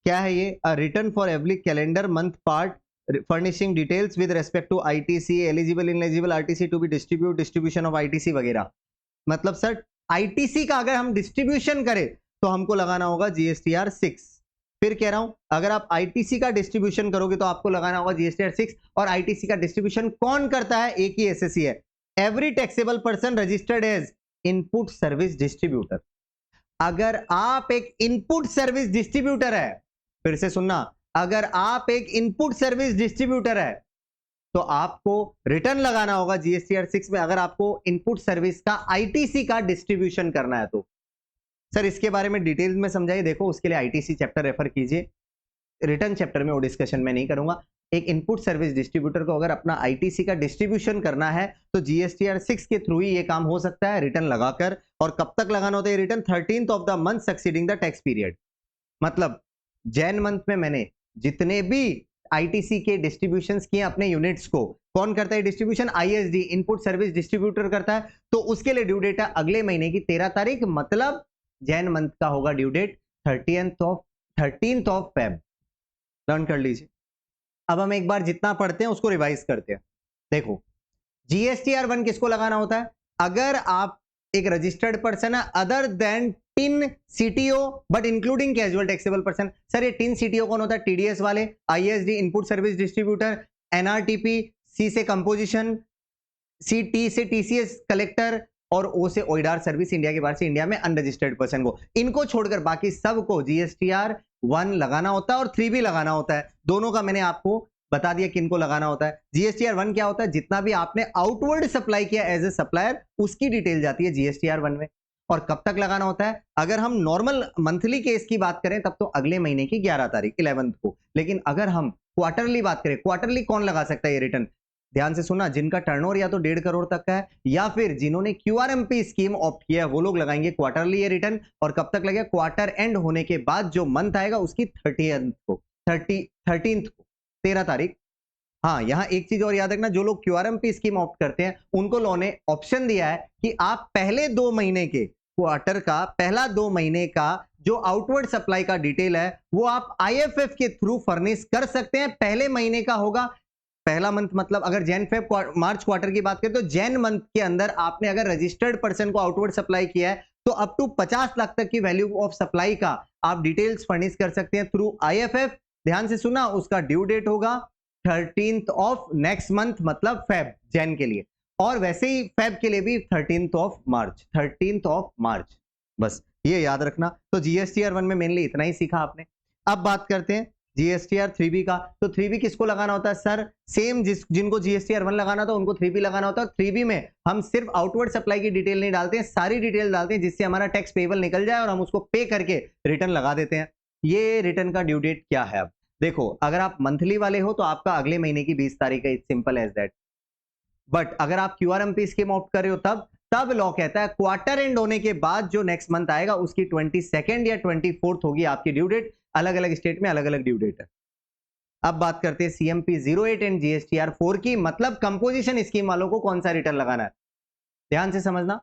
Speaker 1: क्या है ये? A return for every calendar month part furnishing details with respect to ITC, eligible ineligible RTC to be distribution of ITC वगैरह। मतलब सर आईटीसी का अगर हम डिस्ट्रीब्यूशन करें तो हमको लगाना होगा जीएसटीआर 6। फिर कह रहा हूं, अगर आप आईटीसी का डिस्ट्रीब्यूशन करोगे तो आपको लगाना होगा जीएसटीआर 6। और आईटीसी का डिस्ट्रीब्यूशन कौन करता है? एक ही एसएससी है, every taxable person registered as input service distributor. अगर आप एक इनपुट सर्विस डिस्ट्रीब्यूटर है, फिर से सुनना, अगर आप एक इनपुट सर्विस डिस्ट्रीब्यूटर है तो आपको रिटर्न लगाना होगा जीएसटीआर 6 में, अगर आपको इनपुट सर्विस का आईटीसी का डिस्ट्रीब्यूशन करना है तो। सर इसके बारे में डिटेल्स में समझाइए। देखो, उसके लिए आईटीसी चैप्टर रेफर कीजिए, रिटर्न चैप्टर में वो डिस्कशन में नहीं करूंगा। एक इनपुट सर्विस डिस्ट्रीब्यूटर को अगर अपना आईटीसी का डिस्ट्रीब्यूशन करना है तो जीएसटीआर 6 के थ्रू ही ये काम हो सकता है, रिटर्न लगाकर। और कब तक लगाना होता है return? 13th of the month succeeding the tax period. मतलब जैन मंथ में मैंने जितने भी आईटीसी के डिस्ट्रीब्यूशंस किए अपने यूनिट्स को, कौन करता है distribution? ISD, input service distributor करता है। तो उसके लिए ड्यू डेट है अगले महीने की 13 तारीख, मतलब जैन मंथ का होगा due date 13th of Feb. Learn कर लीजिए। अब हम एक बार जितना पढ़ते हैं उसको रिवाइज करते हैं। देखो, जीएसटीआर 1 किसको लगाना होता है? अगर आप एक रजिस्टर्ड पर्सन है other than tin CTO but including casual taxable person. Sir ये टिन सीटीओ कौन होता है? टीडीएस वाले, ISD input service distributor, NRTP, सी से कंपोजिशन, सी टी से टीसीएस कलेक्टर और ओ से ओइडार सर्विस इंडिया के बाहर से इंडिया में अनरजिस्टर्ड पर्सन को। इनको छोड़कर बाकी सबको जीएसटीआर 1 लगाना होता है और 3 भी लगाना होता है। दोनों का मैंने आपको बता दिया किनको लगाना होता है। जीएसटीआर 1 क्या होता है? जितना भी आपने आउटवर्ड सप्लाई किया एज ए सप्लायर उसकी डिटेल जाती है जीएसटीआर 1 में। और कब तक लगाना होता है? अगर हम नॉर्मल मंथली केस की बात करें तब तो अगले महीने की 11 तारीख 11th को। लेकिन अगर हम क्वार्टरली बात करें, क्वार्टरली कौन लगा सकता है ये रिटर्न? ध्यान से सुना, जिनका टर्नओवर या तो 1.5 करोड़ तक का है या फिर जिन्होंने क्यूआरएमपी स्कीम ऑप्ट किया है वो लोग लगाएंगे क्वार्टरली ये रिटर्न। और कब तक लगेगा? क्वार्टर एंड होने के बाद जो मंथ आएगा उसकी 13th को 13 तारीख। हाँ, यहां एक चीज और याद रखना, जो लोग क्यूआरएमपी स्कीम ऑप्ट करते हैं उनको लॉ ने ऑप्शन दिया है कि आप पहले 2 महीने के क्वार्टर का पहला 2 महीने का जो आउटवर्ड सप्लाई का डिटेल है वो आप आईएफएफ के थ्रू फर्निश कर सकते हैं। पहले महीने का होगा, पहला मंथ मतलब अगर जैन फेब मार्च क्वार्टर की बात करें तो जैन मंथ के अंदर आपने अगर रजिस्टर्ड पर्सन को आउटवर्ड सप्लाई किया है तो अप टू 50 लाख तक की वैल्यू ऑफ सप्लाई का आप डिटेल्स फर्निश कर सकते हैं थ्रू आईएफएफ। ध्यान से सुना, उसका ड्यू डेट होगा 13th ऑफ नेक्स्ट मंथ मतलब फेब जैन के लिए, और वैसे ही फेब के लिए भी 13th ऑफ मार्च। बस ये याद रखना। तो जीएसटीआर 1 में मेनली इतना ही सीखा आपने। अब बात करते हैं जीएसटीआर 3B का। तो 3B किसको लगाना होता है? सर सेम जिनको जीएसटीआर 1 लगाना था उनको 3B लगाना होता है। 3B में हम सिर्फ आउटवर्ड सप्लाई की डिटेल नहीं डालते हैं, सारी डिटेल डालते हैं जिससे हमारा टैक्स पेबल निकल जाए और हम उसको पे करके रिटर्न लगा देते हैं। ये रिटर्न का ड्यू डेट क्या है? अब देखो, अगर आप मंथली वाले हो तो आपका अगले महीने की 20 तारीख है, it's simple as that. But अगर आप क्यूआरएमपी स्कीम ऑप्ट कर रहे हो तब लॉ कहता है क्वार्टर एंड होने के बाद जो नेक्स्ट मंथ आएगा उसकी 22nd या 24th होगी आपकी ड्यू डेट। अलग अलग स्टेट में अलग अलग ड्यू डेट है। अब बात करते हैं सीएमपी 08 एंड जीएसटीआर 4 की, मतलब कंपोजिशन स्कीम वालों को कौन सा रिटर्न लगाना है? ध्यान से समझना,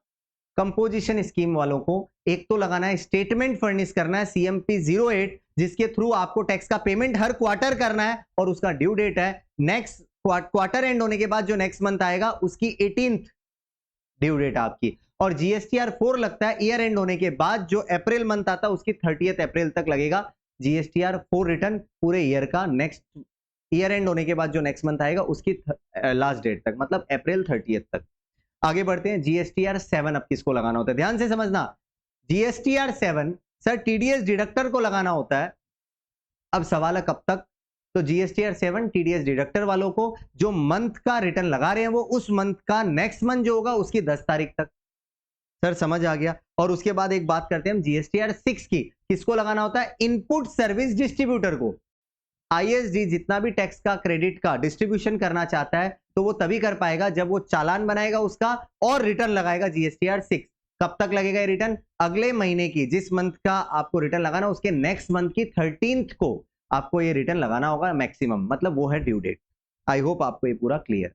Speaker 1: कंपोजिशन स्कीम वालों को एक तो लगाना है स्टेटमेंट फर्निश करना है सीएमपी 08 जिसके थ्रू आपको टैक्स का पेमेंट हर क्वार्टर करना है और उसका ड्यू डेट है नेक्स्ट क्वार्टर एंड होने के बाद जो नेक्स्ट मंथ आएगा उसकी 18th ड्यू डेट आपकी। और जीएसटीआर 4 लगता है ईयर एंड होने के बाद जो अप्रैल मंथ आता है उसकी 30th अप्रैल तक लगेगा जीएसटीआर 4 रिटर्न पूरे ईयर का। नेक्स्ट ईयर एंड होने के बाद जो नेक्स्ट मंथ आएगा उसकी लास्ट डेट तक मतलब अप्रैल 30th तक। आगे बढ़ते हैं, जीएसटीआर 7 अब किसको लगाना होता है? ध्यान से समझना, जीएसटीआर 7 सर टीडीएस डिडक्टर को लगाना होता है। अब सवाल है कब तक? तो जीएसटीआर 7 टीडीएस डिडक्टर वालों को जो मंथ का रिटर्न लगा रहे हैं वो उस मंथ का नेक्स्ट मंथ जो होगा उसकी 10 तारीख तक। सर समझ आ गया। और उसके बाद एक बात करते हैं हम जीएसटीआर 6 की, किसको लगाना होता है? इनपुट सर्विस डिस्ट्रीब्यूटर को। आईएसडी जितना भी टैक्स का क्रेडिट का डिस्ट्रीब्यूशन करना चाहता है तो वो तभी कर पाएगा जब वो चालान बनाएगा उसका और रिटर्न लगाएगा जीएसटीआर 6। कब तक लगेगा ये रिटर्न? अगले महीने की जिस मंथ का आपको रिटर्न लगाना उसके नेक्स्ट मंथ की 13th को आपको ये रिटर्न लगाना होगा मैक्सिमम, मतलब वो है ड्यू डेट। आई होप आपको ये पूरा क्लियर।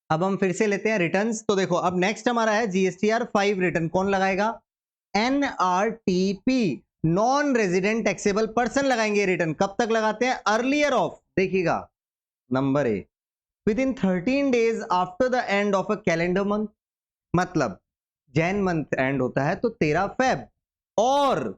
Speaker 1: अब हम फिर से लेते हैं रिटर्न्स। तो देखो अब नेक्स्ट हमारा है जीएसटीआर 5 रिटर्न, कौन लगाएगा? NRTP non resident taxable person लगाएंगे रिटर्न। कब तक लगाते हैं? अर्लियर ऑफ, देखिएगा number A, with in 13 days after the end of a calendar month. मतलब जैन मंथ एंड होता है तो 13 फेब, और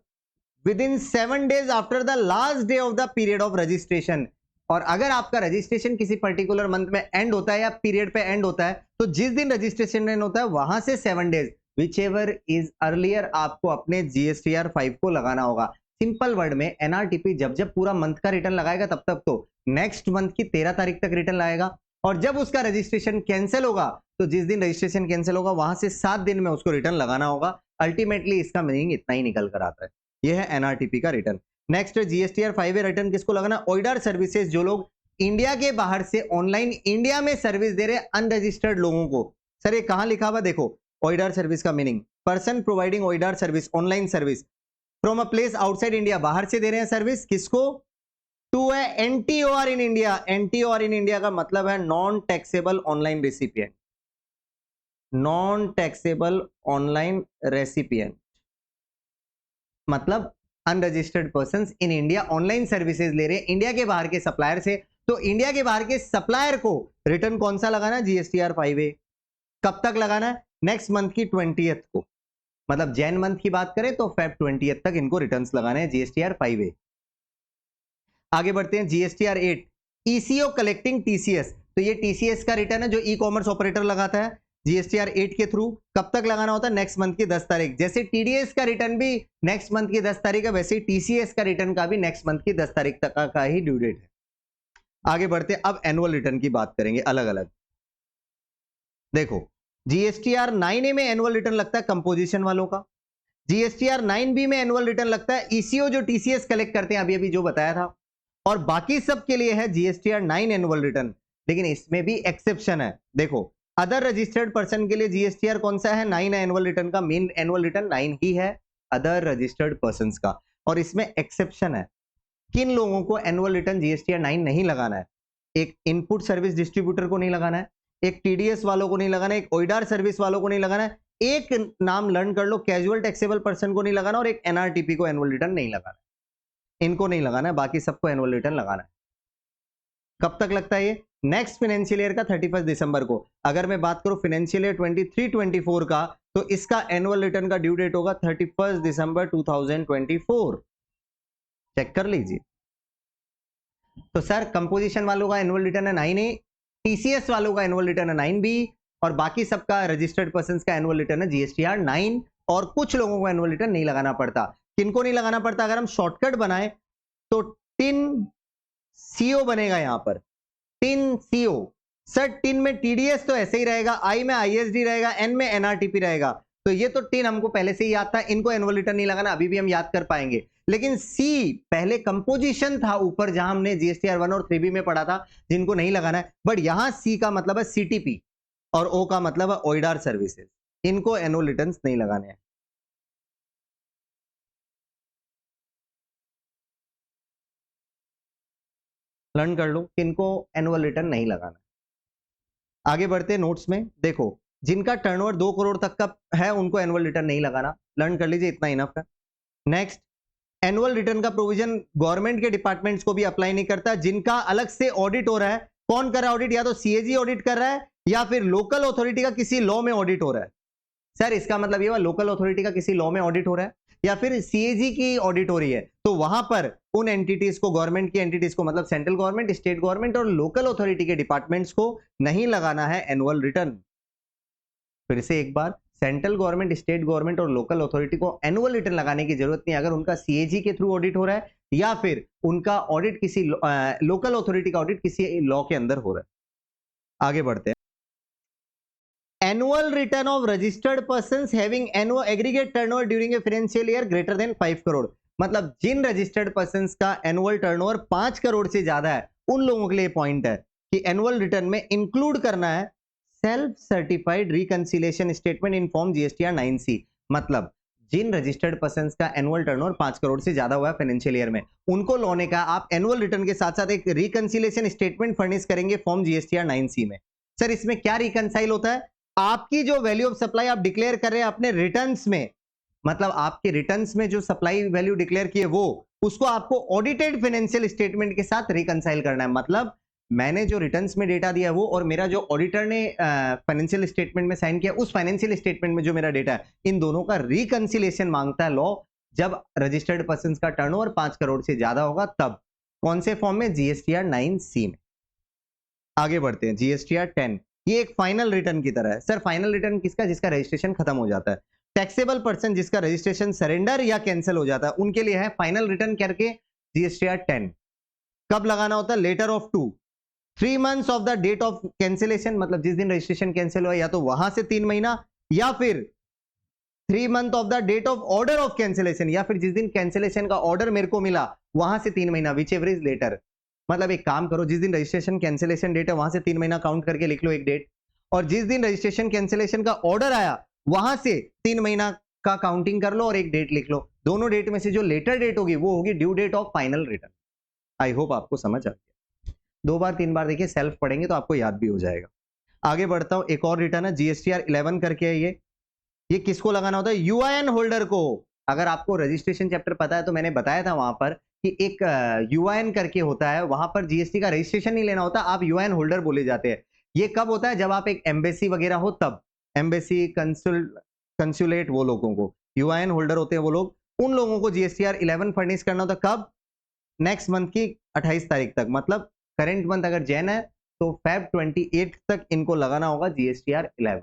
Speaker 1: with in 7 days after the last day of the period of registration. और अगर आपका रजिस्ट्रेशन किसी पर्टिकुलर मंथ में एंड होता है या पीरियड पे एंड होता है तो जिस दिन रजिस्ट्रेशन एंड होता है वहां से 7 days which ever is earlier आपको अपने जीएसटीआर 5 को लगाना होगा। सिंपल वर्ड में एनआरटीपी जब जब पूरा मंथ का रिटर्न लगाएगा तब तक तो नेक्स्ट मंथ की 13 तारीख तक रिटर्न लगाएगा, और जब उसका रजिस्ट्रेशन कैंसिल होगा तो जिस दिन रजिस्ट्रेशन कैंसिल होगा वहां से 7 दिन में उसको रिटर्न लगाना होगा। अल्टीमेटली इसका मीनिंग इतना ही निकल कर आता है। यह है एनआरटीपी का रिटर्न। नेक्स्ट जीएसटीआर 5 रिटर्न किसको लगाना? ओइडार सर्विसेज, जो लोग इंडिया के बाहर से ऑनलाइन इंडिया में सर्विस दे रहे अनरजिस्टर्ड लोगों को। सर ये कहां लिखा हुआ? देखो ओइडार सर्विस का meaning person providing OIDAR service online service from a place outside India, बाहर से दे रहे हैं सर्विस किसको? टू है एनटीओआर इन इंडिया। एनटीओआर इन इंडिया का मतलब है non taxable online recipient, non taxable online recipient मतलब unregistered persons in India online services ले रहे हैं इंडिया के बाहर के सप्लायर से, तो इंडिया के बाहर के सप्लायर को रिटर्न कौन सा लगाना है? GSTR 5A। कब तक लगाना है? नेक्स्ट मंथ की 20th को, मतलब जैन मंथ की बात करें तो फेब 20th तक इनको रिटर्न्स लगाने हैं जीएसटीआर 5A। आगे बढ़ते हैं जीएसटीआर 8, ईसीओ कलेक्टिंग टीसीएस। तो ये टीसीएस का रिटर्न है जो ई कॉमर्स ऑपरेटर लगाता है जीएसटीआर 8 के थ्रू। कब तक लगाना होता है? नेक्स्ट मंथ की 10 तारीख। जैसे टीडीएस का रिटर्न भी नेक्स्ट मंथ की 10 तारीख है, वैसे टीसीएस का रिटर्न का भी नेक्स्ट मंथ की 10 तारीख तक का ही ड्यू डेट है। आगे बढ़ते हैं, अब एनुअल रिटर्न की बात करेंगे अलग अलग। देखो, जीएसटीआर 9A में एनुअल रिटर्न लगता है कंपोजिशन वालों का, जीएसटीआर 9B में एनुअल रिटर्न लगता है ईसीओ जो टीसीएस कलेक्ट करते हैं, अभी अभी जो बताया था, और बाकी सब के लिए है जीएसटीआर 9 एनुअल रिटर्न। लेकिन इसमें भी एक्सेप्शन है। देखो, अदर रजिस्टर्ड पर्सन के लिए जीएसटीआर कौन सा है? 9 है एनुअल रिटर्न का, मेन एनुअल रिटर्न 9 ही है अदर रजिस्टर्ड पर्संस का। और इसमें एक्सेप्शन है, किन लोगों को एनुअल रिटर्न जीएसटीआर 9 नहीं लगाना है? एक इनपुट सर्विस डिस्ट्रीब्यूटर को नहीं लगाना है, एक टीडीएस वालों को नहीं लगाना है, एक ओइडार सर्विस वालों को नहीं लगाना है, एक नाम लर्न कर लो, कैजुअल टैक्सेबल पर्सन को नहीं लगाना, और एक एनआरटीपी को एनुअल रिटर्न नहीं लगाना है। इनको नहीं लगाना है, बाकी सबको एनुअल रिटर्न लगाना है। कब तक लगता है ये? नेक्स्ट फाइनेंशियल ईयर का 31 दिसंबर को। अगर मैं बात करूं फाइनेंशियल ईयर 23-24 का, तो इसका एनुअल रिटर्न का ड्यू डेट होगा 31 दिसंबर 2024। चेक कर लीजिए। तो सर, कंपोजिशन वालों का एनुअल रिटर्न है 9A, टीसीएस वालों का एनुअल रिटर्न है 9B, और बाकी सबका रजिस्टर्ड पर्संस का एनुअल रिटर्न है जीएसटीआर 9। और कुछ लोगों को एनुअल रिटर्न नहीं लगाना पड़ता। किनको नहीं लगाना पड़ता? अगर हम शॉर्टकट बनाए तो टिन सीओ बनेगा यहां पर, टिन सीओ। सर, टिन में टीडीएस तो ऐसे ही रहेगा, आई में आईएसडी रहेगा, एन में एनआरटीपी रहेगा। तो ये तो टिन हमको पहले से ही याद था, इनको एनुअल रिटर्न नहीं लगाना, अभी भी हम याद कर पाएंगे। लेकिन सी पहले कंपोजिशन था ऊपर, जहां हमने जीएसटीआर 1 और 3B में पढ़ा था, जिनको नहीं लगाना है। बट यहां सी का मतलब है सीटीपी और ओ का मतलब है ओइडार सर्विसेज, इनको एनुअल रिटर्न नहीं लगाने हैं। लर्न कर लो किनको एनुअल रिटर्न नहीं लगाना। आगे बढ़ते नोट्स में। देखो, जिनका टर्नओवर 2 करोड़ तक का है उनको एनुअल रिटर्न नहीं लगाना, लर्न कर लीजिए, इतना इनफ है। नेक्स्ट, एनुअल रिटर्न का प्रोविजन गवर्नमेंट के डिपार्टमेंट्स को भी अप्लाई नहीं करता, जिनका अलग से ऑडिट हो रहा है। कौन कर रहा है ऑडिट? या तो सीएजी ऑडिट कर रहा है, या फिर लोकल अथॉरिटी का किसी लॉ में ऑडिट हो रहा है। सर, इसका मतलब ये हुआ लोकल अथॉरिटी का किसी लॉ में ऑडिट हो रहा है, या फिर सीएजी की ऑडिट हो रही है, तो वहां पर उन एंटिटीज को, गवर्नमेंट की एंटिटीज को, मतलब सेंट्रल गवर्नमेंट, स्टेट गवर्नमेंट और लोकल अथॉरिटी के डिपार्टमेंट्स को नहीं लगाना है एनुअल रिटर्न। फिर से एक बार, सेंट्रल गवर्नमेंट, स्टेट गवर्नमेंट और लोकल अथॉरिटी को एनुअल रिटर्न लगाने की जरूरत नहीं अगर उनका सीएजी के थ्रू ऑडिट हो रहा है, या फिर उनका ऑडिट किसी लोकल अथॉरिटी का ऑडिट किसी लॉ के अंदर हो रहा है। आगे बढ़ते हैं। Annual return of registered persons having annual aggregate turnover during a financial year greater than 5 crore. मतलब जिन रजिस्टर्ड पर्संस का एनुअल टर्नओवर 5 करोड़ से ज्यादा है, उन लोगों के लिए पॉइंट है कि एनुअल रिटर्न में इंक्लूड करना है self certified reconciliation statement in form GSTR 9C। मतलब जिन रजिस्टर्ड पर्संस का एनुअल टर्नओवर 5 करोड़ से ज्यादा हुआ है फाइनेंशियल ईयर में, उनको लोने का आप एनुअल रिटर्न के साथ साथ एक रिकंसिलिएशन स्टेटमेंट फर्निश करेंगे फॉर्म जीएसटीआर 9C में। सर, इसमें क्या रिकंसाइल होता है? आपकी जो वैल्यू ऑफ सप्लाई आप डिक्लेयर कर रहे हैं अपने रिटर्न्स में, मतलब आपके रिटर्न्स में जो सप्लाई वैल्यू डिक्लेयर की है वो, उसको आपको ऑडिटेड फाइनेंशियल स्टेटमेंट के साथ रिकंसाइल करना है। मतलब मैंने जो रिटर्न्स में डेटा दिया है वो, और मेरा जो ऑडिटर ने फाइनेंशियल स्टेटमेंट में साइन किया उस फाइनेंशियल स्टेटमेंट में जो मेरा डेटा है, इन दोनों का रिकंसिलिएशन मांगता है लॉ। जब रजिस्टर्ड पर्सन का टर्नओवर 5 करोड़ से ज्यादा होगा तब। कौन से फॉर्म में? जीएसटीआर 9C में। आगे बढ़ते हैं, जीएसटीआर 10, ये एक फाइनल रिटर्न की तरह है। सर, फाइनल रिटर्न किसका? जिसका रजिस्ट्रेशन खत्म हो जाता है। टैक्सेबल पर्सन जिसका रजिस्ट्रेशन सरेंडर या कैंसिल हो जाता है, उनके लिए है फाइनल रिटर्न करके जीएसटीआर 10। कब लगाना होता है? Later of two 3 months of the date of cancellation, मतलब जिस दिन रजिस्ट्रेशन कैंसिल हुआ, या तो वहां से 3 महीना, या फिर 3 months of the date of order of cancellation, या फिर जिस दिन कैंसिलेशन का ऑर्डर मेरे को मिला वहां से 3 महीना, विच एवर इज लेटर। मतलब एक काम करो, जिस दिन रजिस्ट्रेशन कैंसिलेशन डेट है वहां से 3 महीना काउंट करके लिख लो एक डेट, और जिस दिन रजिस्ट्रेशन कैंसिलेशन का ऑर्डर आया वहां से 3 महीना का काउंटिंग कर लो और एक डेट लिख लो। दोनों डेट में से जो लेटर डेट होगी वो होगी due date of final return. I hope आपको समझ आ गया। 2 बार 3 बार देखिए, सेल्फ पढ़ेंगे तो आपको याद भी हो जाएगा। आगे बढ़ता हूं, एक और रिटर्न है जीएसटीआर 11 करके है ये किसको लगाना होता है? यूआईएन होल्डर को। अगर आपको रजिस्ट्रेशन चैप्टर पता है तो मैंने बताया था वहां पर कि एक यूआईएन करके होता है, वहां पर जीएसटी का रजिस्ट्रेशन नहीं लेना होता, आप यूआईएन होल्डर बोले जाते हैं। ये कब होता है? जब आप एक एम्बेसी वगैरह हो तब, एम्बेसी कंसुलेट वो लोगों को यूआईएन होल्डर होते हैं वो लोग, उन लोगों को जीएसटीआर 11 फर्निश करना होता। कब? नेक्स्ट मंथ की 28 तारीख तक, मतलब करेंट मंथ अगर जैन है तो फेब 28 तक इनको लगाना होगा जीएसटीआर 11।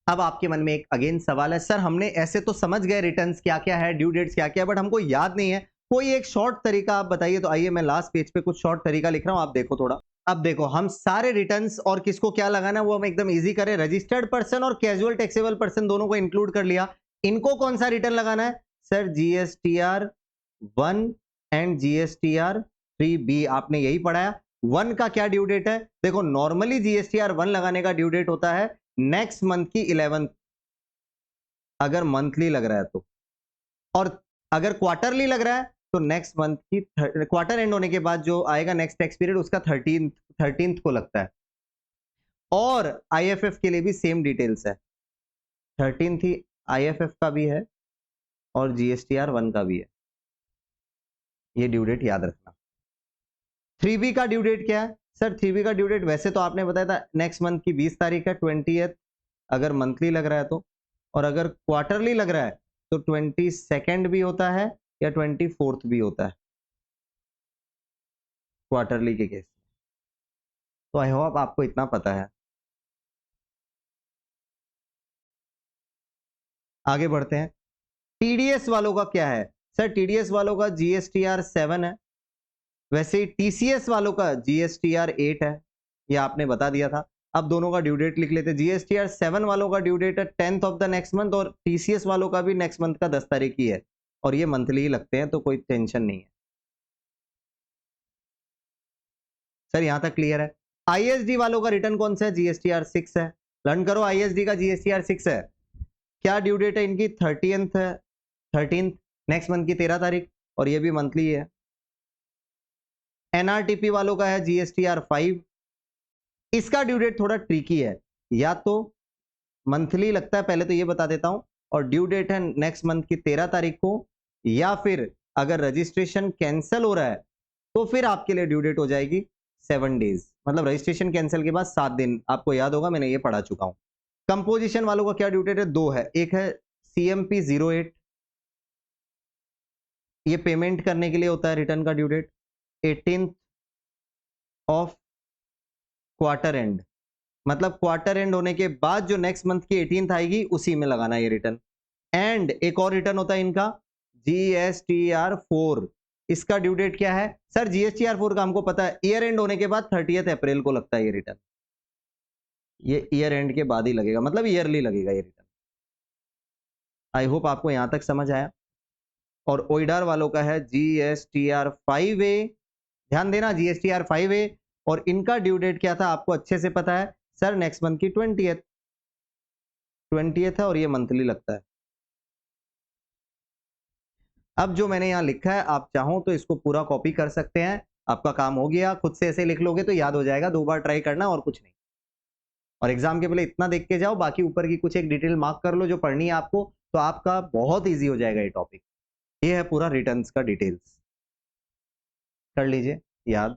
Speaker 1: अब आपके मन में एक अगेन सवाल है, सर हमने ऐसे तो समझ गए रिटर्न्स क्या क्या है, ड्यू डेट्स क्या क्या है, बट हमको याद नहीं है, कोई एक शॉर्ट तरीका आप बताइए। तो आइए मैं लास्ट पेज पे कुछ शॉर्ट तरीका लिख रहा हूं, आप देखो थोड़ा। अब देखो हम सारे रिटर्न्स और किसको क्या लगाना है वो हम एकदम इजी करें। रजिस्टर्ड पर्सन और कैजुअल टैक्सेबल पर्सन दोनों को इंक्लूड कर लिया। इनको कौन सा रिटर्न लगाना है? Sir GSTR 1 and GSTR 3B, आपने यही पढ़ाया। 1 का क्या ड्यू डेट है? देखो नॉर्मली जीएसटीआर 1 लगाने का ड्यू डेट होता है नेक्स्ट मंथ की 11th, अगर मंथली लग रहा है तो, और अगर क्वार्टरली लग रहा है तो नेक्स्ट मंथ की क्वार्टर एंड होने के बाद जो आएगा नेक्स्ट टैक्स पीरियड उसका 13th को लगता है। और आईएफएफ के लिए भी सेम डिटेल्स है, 13th ही आईएफएफ का भी है और जीएसटीआर 1 का भी है, ये ड्यू डेट याद रखना। 3B का ड्यू डेट क्या है? सर 3B का ड्यू डेट वैसे तो आपने बताया था नेक्स्ट मंथ की 20 तारीख है, 20th, अगर मंथली लग रहा है तो, और अगर क्वार्टरली लग रहा है तो 22nd भी होता है या 24th भी होता है क्वार्टरली के केस। तो आई होप आपको इतना पता है। आगे बढ़ते हैं। टीडीएस वालों का क्या है? सर टीडीएस वालों का जीएसटीआर 7 है, वैसे ही टीसीएस वालों का जीएसटीआर 8 है, ये आपने बता दिया था। अब दोनों का ड्यू डेट लिख लेते हैं। जीएसटीआर 7 वालों का ड्यू डेट है 10th of the next month, और टीसीएस वालों का भी नेक्स्ट मंथ का 10 तारीख ही है, और ये मंथली ही लगते हैं तो कोई टेंशन नहीं है। सर यहां तक क्लियर है। आईएसडी वालों का रिटर्न कौन सा है? जीएसटीआर 6 है। लर्न करो, आईएसडी का जीएसटीआर 6 है। क्या ड्यू डेट है इनकी? 13th है, 13th नेक्स्ट मंथ की 13 तारीख, और ये भी मंथली है। एनआरटीपी वालों का है जीएसटीआर 5, इसका ड्यू डेट थोड़ा ट्रिकी है, या तो मंथली लगता है, पहले तो ये बता देता हूं, और ड्यू डेट है नेक्स्ट मंथ की 13 तारीख को, या फिर अगर रजिस्ट्रेशन कैंसिल हो रहा है तो फिर आपके लिए ड्यू डेट हो जाएगी 7 डेज, मतलब रजिस्ट्रेशन कैंसिल के बाद 7 दिन। आपको याद होगा, मैंने ये पढ़ा चुका हूं। कंपोजिशन वालों का क्या ड्यू डेट है? 2 है, एक है CMP 08, ये पेमेंट करने के लिए होता है, रिटर्न का due date 18th of quarter end, मतलब क्वार्टर एंड होने के बाद जो नेक्स्ट मंथ की 18th आएगी उसी में लगाना ये रिटर्न। एंड एक और रिटर्न होता है इनका GSTR 4, इसका ड्यू डेट क्या है? सर GSTR 4 का हमको पता है, ईयर एंड होने के बाद 30th अप्रैल को लगता है ये रिटर्न, ये ईयर एंड के बाद ही लगेगा, मतलब ईयरली लगेगा ये रिटर्न। आई होप आपको यहां तक समझ आया। और ओइडार वालों का है GSTR 5A, ध्यान देना GSTR 5A, और इनका ड्यू डेट क्या था आपको अच्छे से पता है, सर नेक्स्ट मंथ की 20th है, और ये मंथली लगता है। अब जो मैंने यहां लिखा है, आप चाहो तो इसको पूरा कॉपी कर सकते हैं, आपका काम हो गया। खुद से ऐसे लिख लोगे तो याद हो जाएगा, 2 बार ट्राई करना और कुछ नहीं। और एग्जाम के पहले इतना देख के जाओ, बाकी ऊपर की कुछ एक डिटेल मार्क कर लो जो पढ़नी है आपको, तो आपका बहुत ईजी हो जाएगा ये टॉपिक। ये है पूरा रिटर्न्स का डिटेल्स, कर लीजिए याद।